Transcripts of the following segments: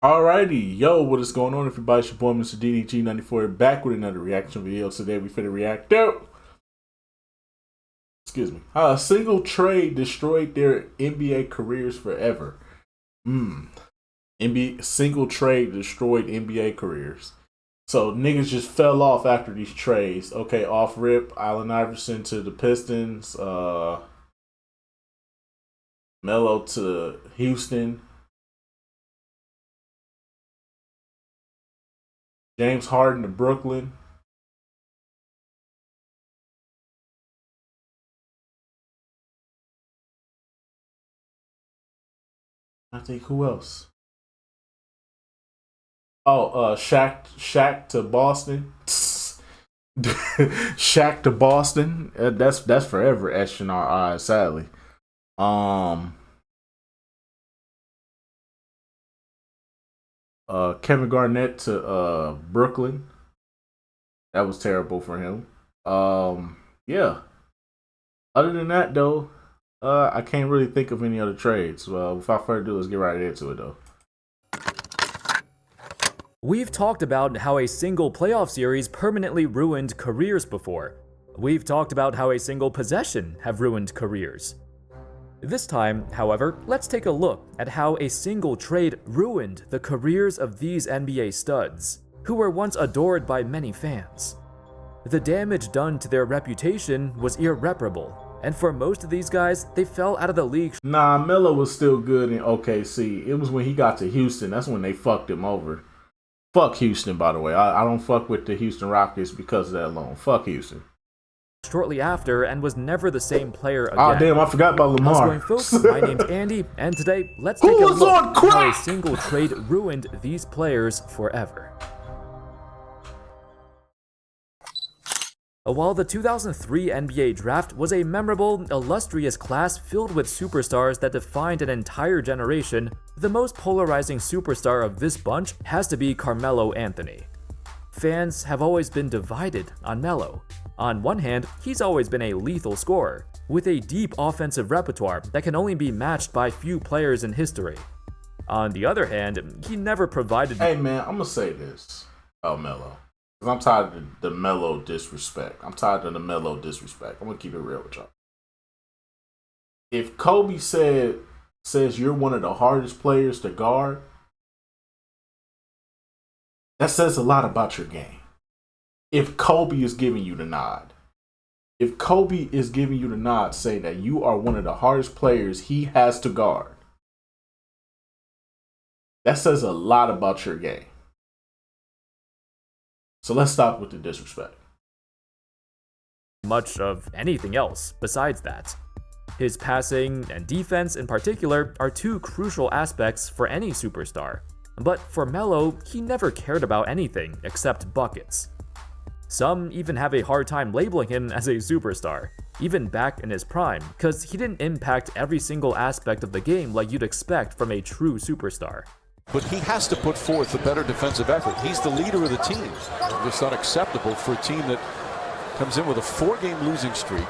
Alrighty, yo, what is going on everybody? It's your boy Mr. DDG94 back with another reaction video. Today we finna react to, excuse me, a single trade destroyed their NBA careers forever. NBA single trade destroyed NBA careers. So niggas just fell off after these trades. Okay, off rip, Allen Iverson to the Pistons, Melo to Houston, James Harden to Brooklyn. I think who else? Oh, Shaq to Boston. Shaq to Boston. That's forever etched in our eyes, sadly. Kevin Garnett to Brooklyn. That was terrible for him. Yeah. Other than that, though, I can't really think of any other trades. Well, without further ado, let's get right into it, though. We've talked about how a single playoff series permanently ruined careers before. We've talked about how a single possession have ruined careers. This time, however, let's take a look at how a single trade ruined the careers of these NBA studs, who were once adored by many fans. The damage done to their reputation was irreparable, and for most of these guys, they fell out of the league. Nah, Melo was still good in OKC. It was when he got to Houston, that's when they fucked him over. Fuck Houston, by the way. I don't fuck with the Houston Rockets because of that alone. Fuck Houston. Shortly after, and was never the same player again. Oh damn, I forgot about Lamar. How's it going, folks? My name's Andy, and today, let's take a look at how a single trade ruined these players forever. While the 2003 NBA draft was a memorable, illustrious class filled with superstars that defined an entire generation, the most polarizing superstar of this bunch has to be Carmelo Anthony. Fans have always been divided on Melo. On one hand, he's always been a lethal scorer, with a deep offensive repertoire that can only be matched by few players in history. On the other hand, he never provided— Hey man, I'm gonna say this about Melo. Because I'm tired of the Melo disrespect. I'm tired of the Melo disrespect. I'm gonna keep it real with y'all. If Kobe says you're one of the hardest players to guard, that says a lot about your game. If Kobe is giving you the nod, if Kobe is giving you the nod, say that you are one of the hardest players he has to guard, that says a lot about your game. So let's stop with the disrespect. Much of anything else besides that. His passing and defense in particular are two crucial aspects for any superstar. But for Melo, he never cared about anything except buckets. Some even have a hard time labeling him as a superstar, even back in his prime, because he didn't impact every single aspect of the game like you'd expect from a true superstar. But he has to put forth a better defensive effort. He's the leader of the team. It's unacceptable for a team that comes in with a 4-game losing streak.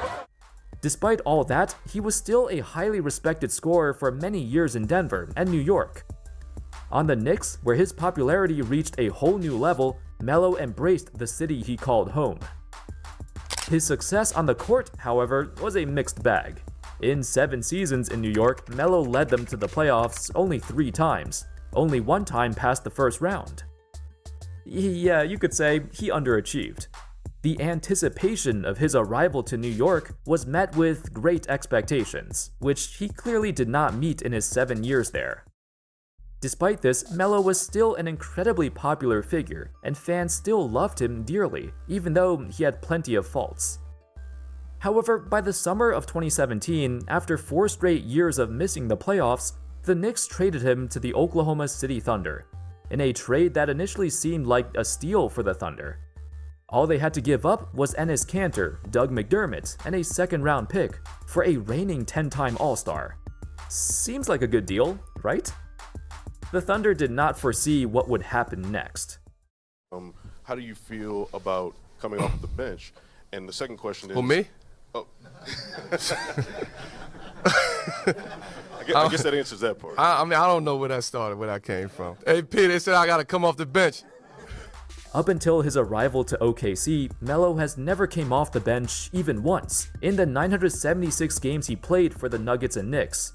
Despite all that, he was still a highly respected scorer for many years in Denver and New York. On the Knicks, where his popularity reached a whole new level, Melo embraced the city he called home. His success on the court, however, was a mixed bag. In 7 seasons in New York, Melo led them to the playoffs only 3 times. Only 1 time past the first round. Yeah, you could say he underachieved. The anticipation of his arrival to New York was met with great expectations, which he clearly did not meet in his 7 years there. Despite this, Melo was still an incredibly popular figure, and fans still loved him dearly, even though he had plenty of faults. However, by the summer of 2017, after 4 straight years of missing the playoffs, the Knicks traded him to the Oklahoma City Thunder, in a trade that initially seemed like a steal for the Thunder. All they had to give up was Enes Kanter, Doug McDermott, and a 2nd-round pick for a reigning 10-time All-Star. Seems like a good deal, right? The Thunder did not foresee what would happen next. How do you feel about coming off the bench? And the second question is— Who, me? Oh. I I guess that answers that part. I mean, I don't know where that started, where that came from. Hey, P, they said I got to come off the bench. Up until his arrival to OKC, Melo has never came off the bench even once in the 976 games he played for the Nuggets and Knicks.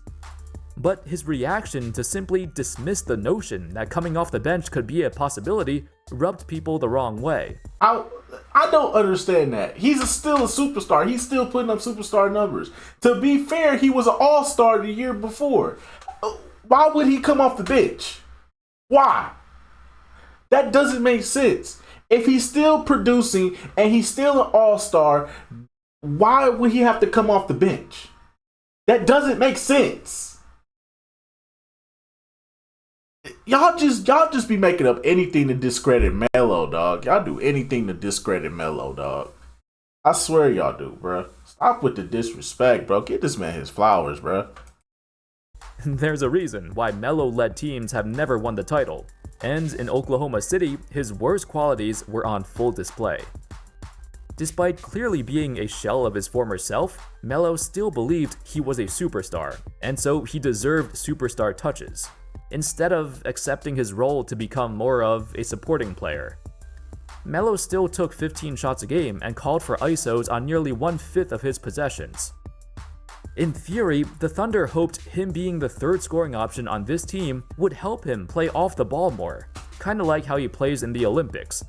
But his reaction to simply dismiss the notion that coming off the bench could be a possibility rubbed people the wrong way. I don't understand that. He's still a superstar. He's still putting up superstar numbers. To be fair, he was an all-star the year before. Why would he come off the bench? Why? That doesn't make sense. If he's still producing and he's still an all-star, why would he have to come off the bench? That doesn't make sense. Y'all just be making up anything to discredit Melo, dog. Y'all do anything to discredit Melo, dog. I swear y'all do, bro. Stop with the disrespect, bro. Get this man his flowers, bro. There's a reason why Melo-led teams have never won the title, and in Oklahoma City, his worst qualities were on full display. Despite clearly being a shell of his former self, Melo still believed he was a superstar, and so he deserved superstar touches, instead of accepting his role to become more of a supporting player. Melo still took 15 shots a game and called for ISOs on nearly 1/5 of his possessions. In theory, the Thunder hoped him being the third scoring option on this team would help him play off the ball more, kinda like how he plays in the Olympics.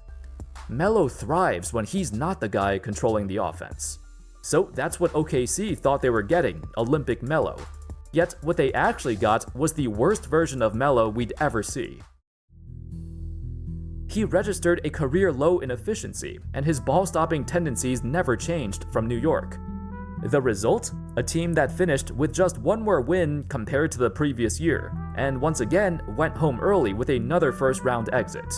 Melo thrives when he's not the guy controlling the offense. So that's what OKC thought they were getting, Olympic Melo. Yet what they actually got was the worst version of Melo we'd ever see. He registered a career low in efficiency, and his ball-stopping tendencies never changed from New York. The result? A team that finished with just one more win compared to the previous year, and once again went home early with another first-round exit.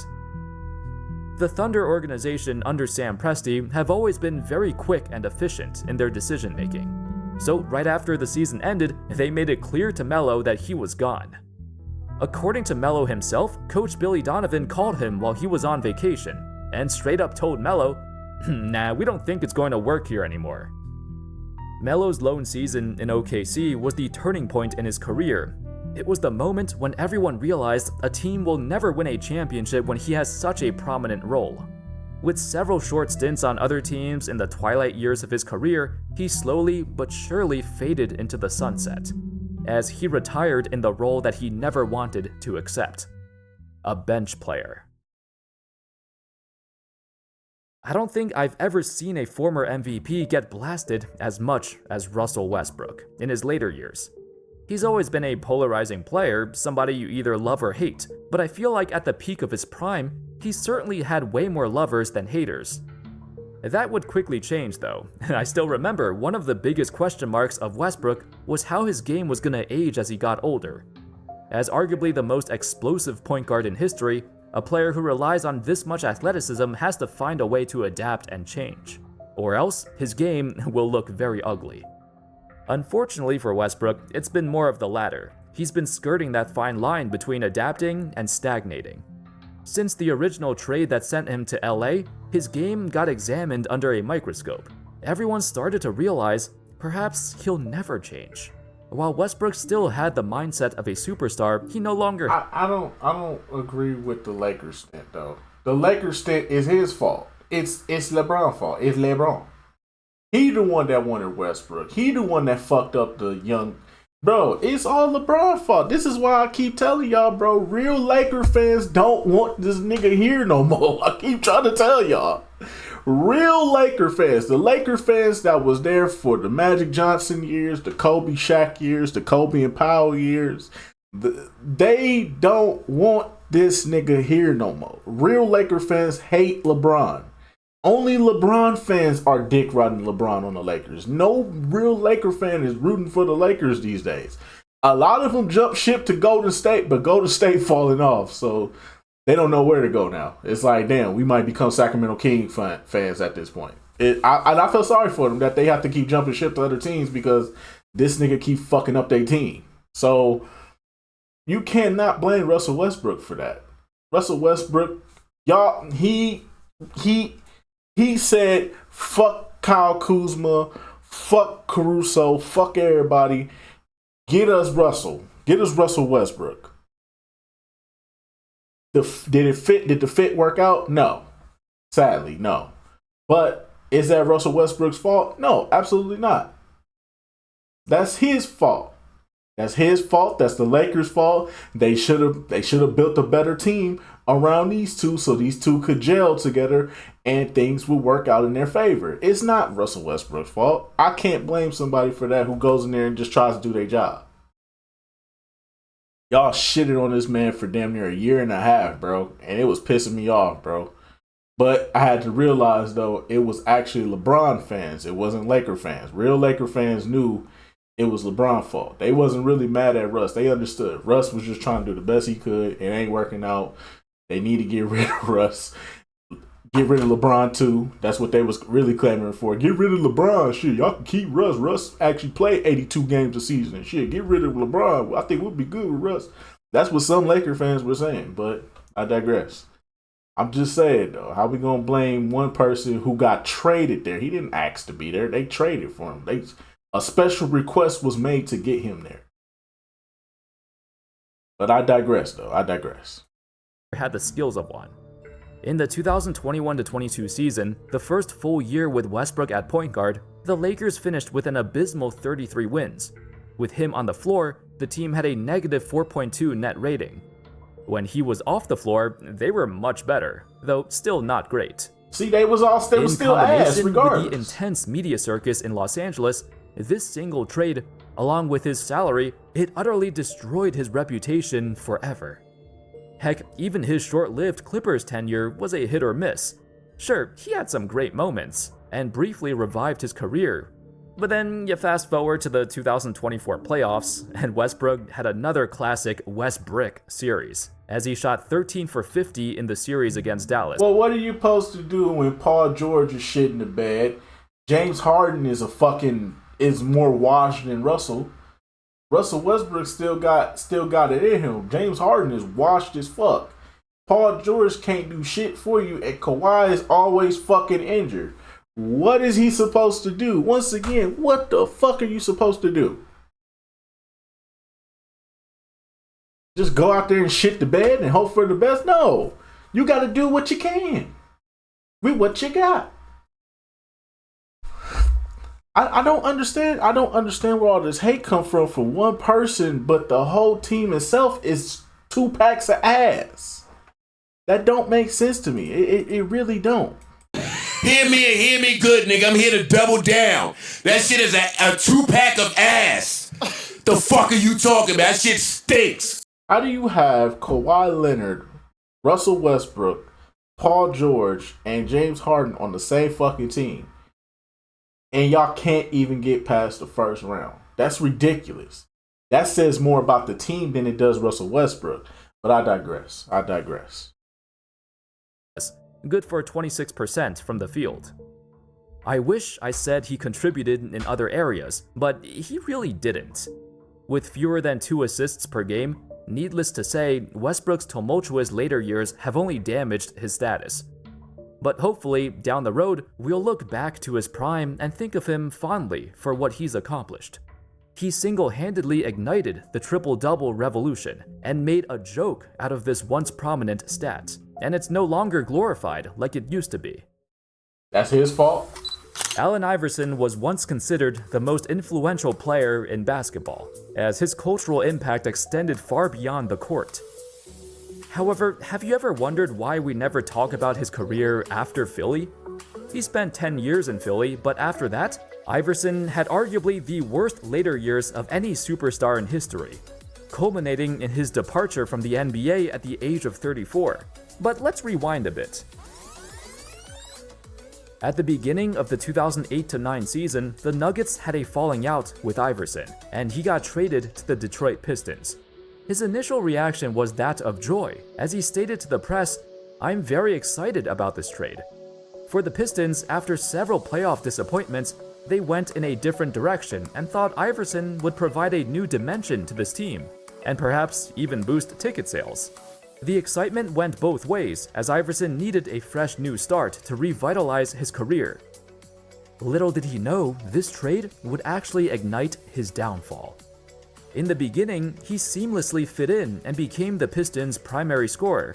The Thunder organization under Sam Presti have always been very quick and efficient in their decision-making. So right after the season ended, they made it clear to Melo that he was gone. According to Melo himself, Coach Billy Donovan called him while he was on vacation, and straight up told Melo, "Nah, we don't think it's going to work here anymore." Melo's lone season in OKC was the turning point in his career. It was the moment when everyone realized a team will never win a championship when he has such a prominent role. With several short stints on other teams in the twilight years of his career, he slowly but surely faded into the sunset, as he retired in the role that he never wanted to accept: a bench player. I don't think I've ever seen a former MVP get blasted as much as Russell Westbrook in his later years. He's always been a polarizing player, somebody you either love or hate, but I feel like at the peak of his prime, he certainly had way more lovers than haters. That would quickly change though. I still remember one of the biggest question marks of Westbrook was how his game was gonna age as he got older. As arguably the most explosive point guard in history, a player who relies on this much athleticism has to find a way to adapt and change, or else his game will look very ugly. Unfortunately for Westbrook, it's been more of the latter. He's been skirting that fine line between adapting and stagnating. Since the original trade that sent him to LA, his game got examined under a microscope. Everyone started to realize perhaps he'll never change. While Westbrook still had the mindset of a superstar, he no longer... I don't agree with the Lakers stint though. The Lakers stint is his fault. It's LeBron's fault. It's LeBron. He the one that wanted Westbrook. He the one that fucked up the young... Bro, it's all LeBron's fault. This is why I keep telling y'all, bro, real Laker fans don't want this nigga here no more. I keep trying to tell y'all. Real Laker fans, the Laker fans that was there for the Magic Johnson years, the Kobe Shaq years, the Kobe and Powell years, they don't want this nigga here no more. Real Laker fans hate LeBron. Only LeBron fans are dick riding LeBron on the Lakers. No real Laker fan is rooting for the Lakers these days. A lot of them jump ship to Golden State, but Golden State falling off, so they don't know where to go now. It's like, damn, we might become Sacramento King fans at this point. I feel sorry for them that they have to keep jumping ship to other teams because this nigga keep fucking up their team. So you cannot blame Russell Westbrook for that. Russell Westbrook, y'all, he said, fuck Kyle Kuzma, fuck Caruso, fuck everybody. Get us Russell. Get us Russell Westbrook. Did it fit? Did the fit work out? No. Sadly, no. But is that Russell Westbrook's fault? No, absolutely not. That's his fault. That's his fault. That's the Lakers' fault. They should have built a better team around these two so these two could gel together and things would work out in their favor. It's not Russell Westbrook's fault. I can't blame somebody for that who goes in there and just tries to do their job. Y'all shitted on this man for damn near a year and a half, bro. And it was pissing me off, bro. But I had to realize, though, it was actually LeBron fans. It wasn't Laker fans. Real Laker fans knew it was LeBron's fault. They wasn't really mad at Russ. They understood. Russ was just trying to do the best he could. It ain't working out. They need to get rid of Russ. Get rid of LeBron, too. That's what they was really clamoring for. Get rid of LeBron. Shit, y'all can keep Russ. Russ actually played 82 games a season. Shit, get rid of LeBron. I think we'll be good with Russ. That's what some Laker fans were saying, but I digress. I'm just saying, though, how we going to blame one person who got traded there? He didn't ask to be there. They traded for him. A special request was made to get him there. But I digress, though. I digress. Had the skills of one. In the 2021-22 season, the first full year with Westbrook at point guard, the Lakers finished with an abysmal 33 wins. With him on the floor, the team had a negative 4.2 net rating. When he was off the floor, they were much better, though still not great. See, they was still ass regardless. With the intense media circus in Los Angeles, this single trade, along with his salary, it utterly destroyed his reputation forever. Heck, even his short-lived Clippers tenure was a hit or miss. Sure, he had some great moments, and briefly revived his career. But then you fast forward to the 2024 playoffs, and Westbrook had another classic Westbrick series, as he shot 13 for 50 in the series against Dallas. Well, what are you supposed to do when Paul George is shit in the bed? James Harden is more washed than Russell. Russell Westbrook still got it in him. James Harden is washed as fuck. Paul George can't do shit for you, and Kawhi is always fucking injured. What is he supposed to do? Once again, what the fuck are you supposed to do? Just go out there and shit the bed and hope for the best? No. You got to do what you can with what you got. I don't understand. I don't understand where all this hate come from one person, but the whole team itself is 2 packs of ass. That don't make sense to me. It really don't. Hear me good, nigga. I'm here to double down. That shit is a 2-pack of ass. The fuck are you talking about? That shit stinks. How do you have Kawhi Leonard, Russell Westbrook, Paul George, and James Harden on the same fucking team, and y'all can't even get past the first round? That's ridiculous. That says more about the team than it does Russell Westbrook. But I digress. Good for 26% from the field. I wish I said he contributed in other areas, but he really didn't. With fewer than 2 assists per game, needless to say, Westbrook's tumultuous later years have only damaged his status. But hopefully, down the road, we'll look back to his prime and think of him fondly for what he's accomplished. He single-handedly ignited the triple-double revolution and made a joke out of this once prominent stat, and it's no longer glorified like it used to be. That's his fault? Allen Iverson was once considered the most influential player in basketball, as his cultural impact extended far beyond the court. However, have you ever wondered why we never talk about his career after Philly? He spent 10 years in Philly, but after that, Iverson had arguably the worst later years of any superstar in history, culminating in his departure from the NBA at the age of 34. But let's rewind a bit. At the beginning of the 2008-09 season, the Nuggets had a falling out with Iverson, and he got traded to the Detroit Pistons. His initial reaction was that of joy, as he stated to the press, "I'm very excited about this trade." For the Pistons, after several playoff disappointments, they went in a different direction and thought Iverson would provide a new dimension to this team, and perhaps even boost ticket sales. The excitement went both ways, as Iverson needed a fresh new start to revitalize his career. Little did he know, this trade would actually ignite his downfall. In the beginning, he seamlessly fit in and became the Pistons' primary scorer.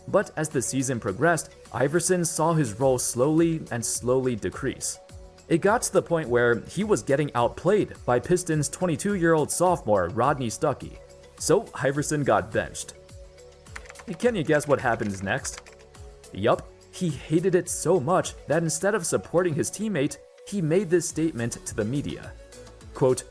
But as the season progressed, Iverson saw his role slowly decrease. It got to the point where he was getting outplayed by Pistons' 22-year-old sophomore Rodney Stuckey, so Iverson got benched. Can you guess what happens next? Yup, he hated it so much that instead of supporting his teammate, he made this statement to the media. Quote,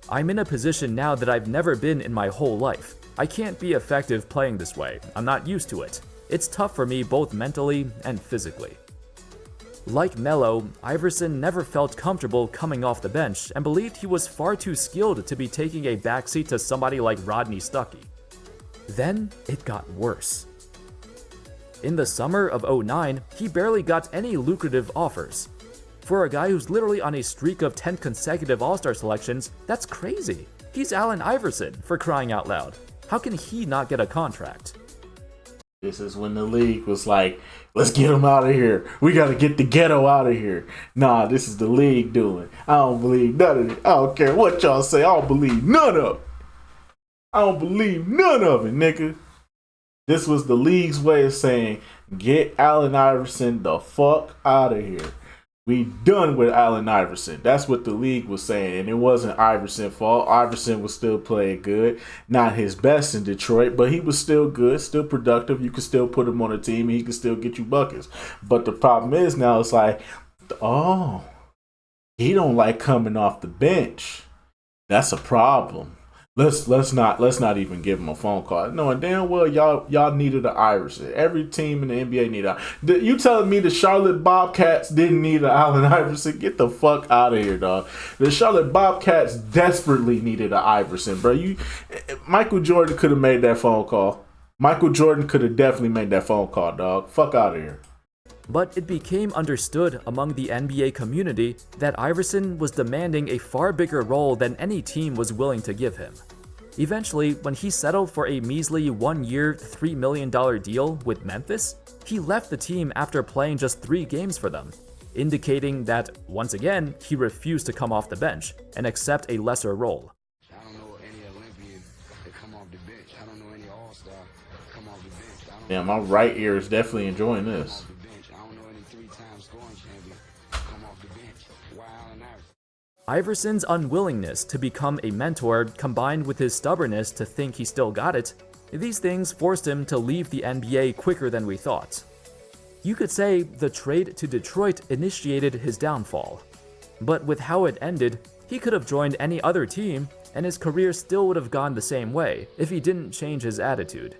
"I'm in a position now that I've never been in my whole life. I can't be effective playing this way. I'm not used to it. It's tough for me both mentally and physically." Like Melo, Iverson never felt comfortable coming off the bench and believed he was far too skilled to be taking a backseat to somebody like Rodney Stuckey. Then it got worse. In the summer of '09, he barely got any lucrative offers. For a guy who's literally on a streak of 10 consecutive All-Star selections, that's crazy. He's Allen Iverson, for crying out loud. How can he not get a contract? This is when the league was like, let's get him out of here. We got to get the ghetto out of here. Nah, this is the league doing. I don't believe none of it. I don't care what y'all say. I don't believe none of it. I don't believe none of it, nigga. This was the league's way of saying, get Allen Iverson the fuck out of here. We done with Allen Iverson. That's what the league was saying. And it wasn't Iverson's fault. Iverson was still playing good. Not his best in Detroit, but he was still good, still productive. You could still put him on a team and he could still get you buckets. But the problem is now it's like, oh, he don't like coming off the bench. That's a problem. Let's not even give him a phone call. Knowing damn well y'all needed an Iverson. Every team in the NBA needed. You telling me the Charlotte Bobcats didn't need an Allen Iverson? Get the fuck out of here, dog. The Charlotte Bobcats desperately needed an Iverson, bro. Michael Jordan could have made that phone call. Michael Jordan could have definitely made that phone call, dog. Fuck out of here. But it became understood among the NBA community that Iverson was demanding a far bigger role than any team was willing to give him. Eventually, when he settled for a measly 1-year, $3 million deal with Memphis, he left the team after playing just 3 games for them, indicating that, once again, he refused to come off the bench and accept a lesser role. I don't know any Olympian that come off the bench. I don't know any All-Star come off the bench. Yeah, my right ear is definitely enjoying this. Iverson's unwillingness to become a mentor combined with his stubbornness to think he still got it, these things forced him to leave the NBA quicker than we thought. You could say the trade to Detroit initiated his downfall. But with how it ended, he could have joined any other team and his career still would have gone the same way if he didn't change his attitude.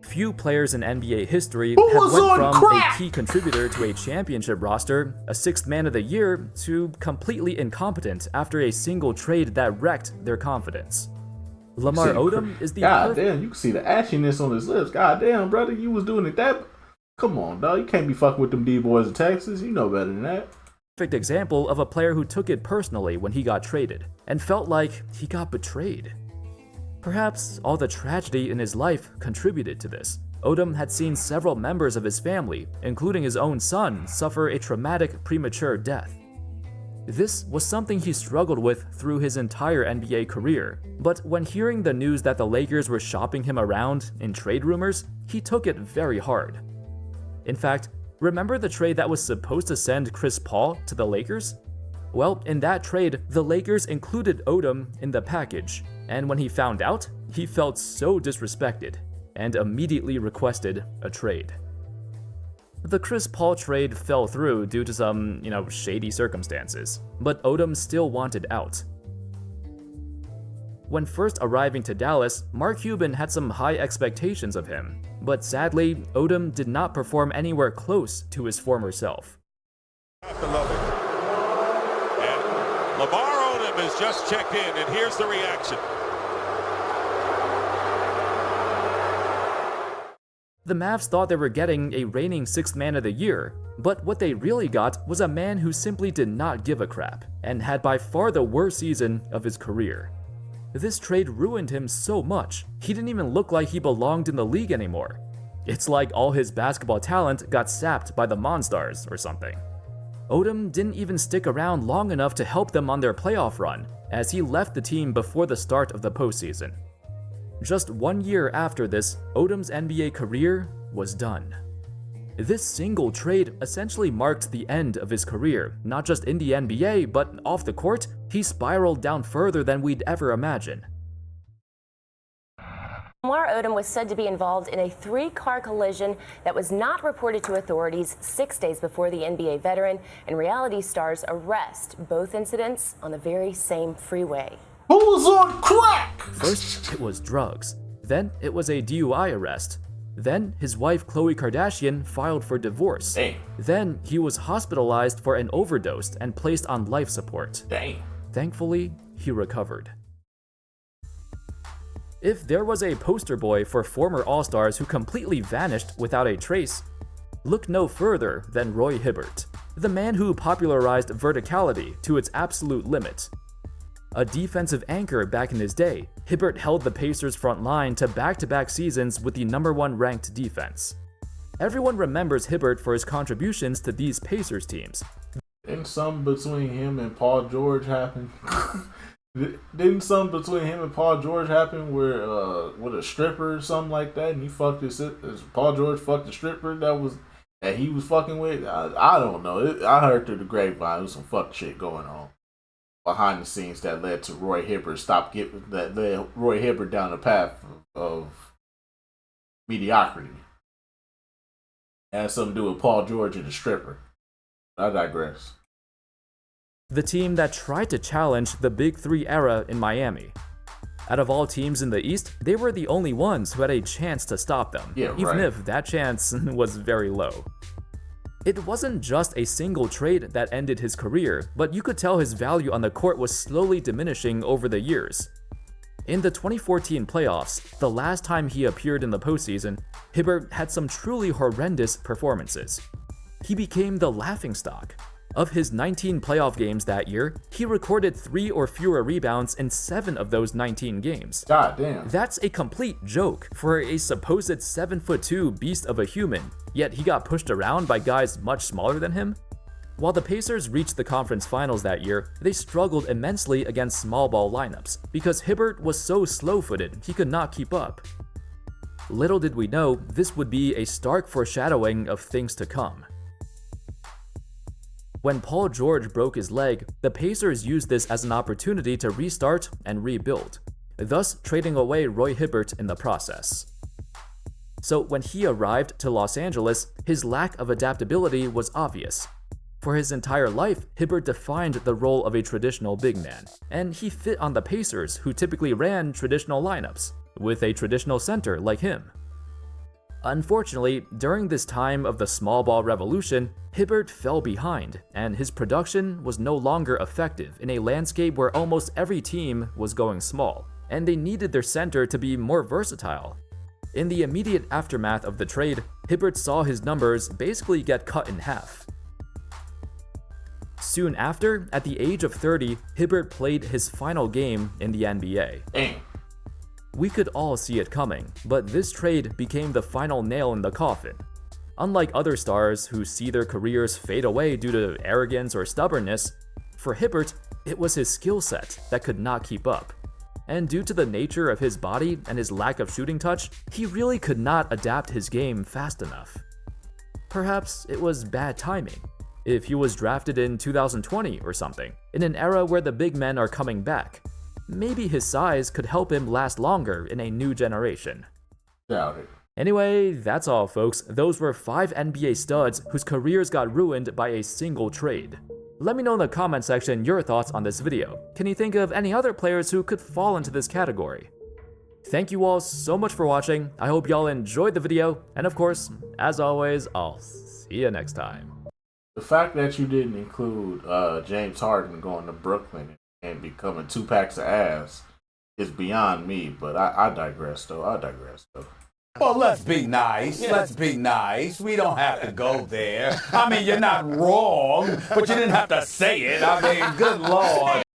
Few players in NBA history have went from a key contributor to a championship roster, a 6th man of the year, to completely incompetent after a single trade that wrecked their confidence. Lamar Odom is the God damn, you can see the ashiness on his lips. God damn, brother, you was doing it that. Come on, dog. You can't be fucking with them D-boys of Texas. You know better than that. Perfect example of a player who took it personally when he got traded and felt like he got betrayed. Perhaps all the tragedy in his life contributed to this. Odom had seen several members of his family, including his own son, suffer a traumatic premature death. This was something he struggled with through his entire NBA career, but when hearing the news that the Lakers were shopping him around in trade rumors, he took it very hard. In fact, remember the trade that was supposed to send Chris Paul to the Lakers? Well, in that trade, the Lakers included Odom in the package, and when he found out, he felt so disrespected and immediately requested a trade. The Chris Paul trade fell through due to some, shady circumstances, but Odom still wanted out. When first arriving to Dallas, Mark Cuban had some high expectations of him, but sadly, Odom did not perform anywhere close to his former self. And Lamar Odom has just checked in, and here's the reaction. The Mavs thought they were getting a reigning 6th man of the year, but what they really got was a man who simply did not give a crap, and had by far the worst season of his career. This trade ruined him so much, he didn't even look like he belonged in the league anymore. It's like all his basketball talent got sapped by the Monstars or something. Odom didn't even stick around long enough to help them on their playoff run, as he left the team before the start of the postseason. Just 1 year after this, Odom's NBA career was done. This single trade essentially marked the end of his career, not just in the NBA, but off the court, he spiraled down further than we'd ever imagine. Lamar Odom was said to be involved in a 3-car collision that was not reported to authorities 6 days before the NBA veteran and reality star's arrest, both incidents on the very same freeway. Who was on crack? First, it was drugs. Then, it was a DUI arrest. Then, his wife Khloe Kardashian filed for divorce. Dang. Then, he was hospitalized for an overdose and placed on life support. Dang. Thankfully, he recovered. If there was a poster boy for former All-Stars who completely vanished without a trace, look no further than Roy Hibbert, the man who popularized verticality to its absolute limit. A defensive anchor back in his day, Hibbert held the Pacers' front line to back-to-back seasons with the #1 ranked defense. Everyone remembers Hibbert for his contributions to these Pacers teams. Didn't something between him and Paul George happen? Didn't something between him and Paul George happen where with a stripper or something like that, and he fucked Paul George fucked the stripper that he was fucking with? I don't know. I heard through the grapevine there was some fuck shit going on behind the scenes that led to Roy Hibbert led Roy Hibbert down the path of mediocrity. It had something to do with Paul George and the stripper. I digress. The team that tried to challenge the Big Three era in Miami. Out of all teams in the East, they were the only ones who had a chance to stop them, even if that chance was very low. It wasn't just a single trade that ended his career, but you could tell his value on the court was slowly diminishing over the years. In the 2014 playoffs, the last time he appeared in the postseason, Hibbert had some truly horrendous performances. He became the laughingstock. Of his 19 playoff games that year, he recorded 3 or fewer rebounds in 7 of those 19 games. God damn. That's a complete joke for a supposed 7'2" beast of a human, yet he got pushed around by guys much smaller than him? While the Pacers reached the conference finals that year, they struggled immensely against small ball lineups because Hibbert was so slow-footed he could not keep up. Little did we know, this would be a stark foreshadowing of things to come. When Paul George broke his leg, the Pacers used this as an opportunity to restart and rebuild, thus trading away Roy Hibbert in the process. So when he arrived to Los Angeles, his lack of adaptability was obvious. For his entire life, Hibbert defined the role of a traditional big man, and he fit on the Pacers, who typically ran traditional lineups, with a traditional center like him. Unfortunately, during this time of the small ball revolution, Hibbert fell behind, and his production was no longer effective in a landscape where almost every team was going small, and they needed their center to be more versatile. In the immediate aftermath of the trade, Hibbert saw his numbers basically get cut in half. Soon after, at the age of 30, Hibbert played his final game in the NBA. Damn. We could all see it coming, but this trade became the final nail in the coffin. Unlike other stars who see their careers fade away due to arrogance or stubbornness, for Hibbert, it was his skill set that could not keep up. And due to the nature of his body and his lack of shooting touch, he really could not adapt his game fast enough. Perhaps it was bad timing. If he was drafted in 2020 or something, in an era where the big men are coming back, maybe his size could help him last longer in a new generation. Doubt it. Anyway, that's all folks. Those were 5 NBA studs whose careers got ruined by a single trade. Let me know in the comment section your thoughts on this video. Can you think of any other players who could fall into this category? Thank you all so much for watching. I hope y'all enjoyed the video, and of course, as always, I'll see you next time. The fact that you didn't include James Harden going to Brooklyn and becoming 2 packs of ass is beyond me, but I digress though. Well, let's be nice. Let's be nice. We don't have to go there. I mean, you're not wrong, but you didn't have to say it. I mean, good Lord.